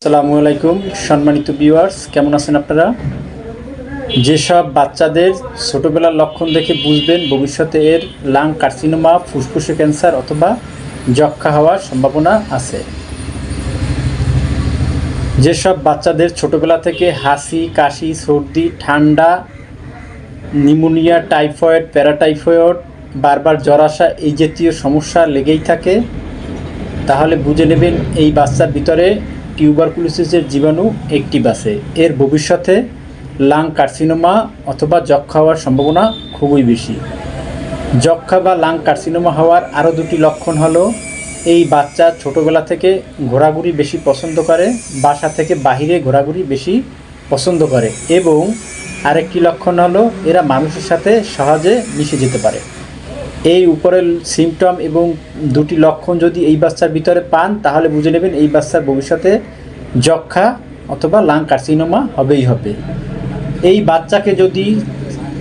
আসসালামু আলাইকুম সম্মানিত ভিউয়ার্স, কেমন আছেন আপনারা? যেসব বাচ্চাদের ছোটোবেলার লক্ষণ দেখে বুঝবেন ভবিষ্যতে এর লাং কার্সিনোমা, ফুসফুসে ক্যান্সার অথবা যক্ষ্মা হওয়ার সম্ভাবনা আছে। যেসব বাচ্চাদের ছোটোবেলা থেকে হাসি, কাশি, সর্দি, ঠান্ডা, নিউমোনিয়া, টাইফয়েড, প্যারাটাইফয়েড, বারবার জ্বর আসা এই জাতীয় সমস্যা লেগেই থাকে, তাহলে বুঝে নেবেন এই বাচ্চার ভিতরে টিউবারকুলোসিসের জীবাণু অ্যাক্টিভ আছে। এর ভবিষ্যতে লাং কার্সিনোমা অথবা যক্ষ্মা হওয়ার সম্ভাবনা খুবই বেশি। যক্ষ্মা বা লাং কার্সিনোমা হওয়ার আরও দুটি লক্ষণ হলো, এই বাচ্চা ছোটোবেলা থেকে ঘোরাঘুরি বেশি পছন্দ করে, বাসা থেকে বাহিরে ঘোরাঘুরি বেশি পছন্দ করে, এবং আরেকটি লক্ষণ হলো এরা মানুষের সাথে সহজে মিশে যেতে পারে। এই উপরের সিমটম এবং দুটি লক্ষণ যদি এই বাচ্চার ভিতরে পান, তাহলে বুঝে নেবেন এই বাচ্চার ভবিষ্যতে যক্ষ্মা অথবা লাং কার্সিনোমা হবেই হবে। এই বাচ্চাকে যদি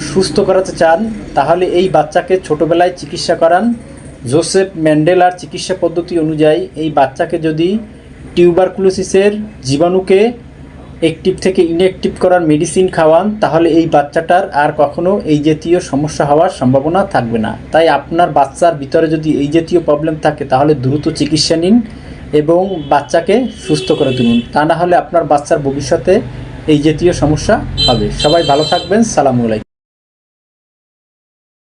সুস্থ করাতে চান, তাহলে এই বাচ্চাকে ছোটোবেলায় চিকিৎসা করান। জোসেফ মেন্ডেলার চিকিৎসা পদ্ধতি অনুযায়ী এই বাচ্চাকে যদি টিউবারকুলোসিসের জীবাণুকে অ্যাক্টিভ থেকে ইনঅ্যাক্টিভ করার মেডিসিন খাওয়ান, তাহলে এই বাচ্চাটার আর কখনো এই জাতীয় সমস্যা হওয়ার সম্ভাবনা থাকবে না। তাই আপনার বাচ্চার ভিতরে যদি এই জাতীয় প্রবলেম থাকে, তাহলে দ্রুত চিকিৎসা নিন এবং বাচ্চাকে সুস্থ করে তুলুন। তা না হলে আপনার বাচ্চার ভবিষ্যতে এই জাতীয় সমস্যা হবে। সবাই ভালো থাকবেন। সালামু আলাইকুম।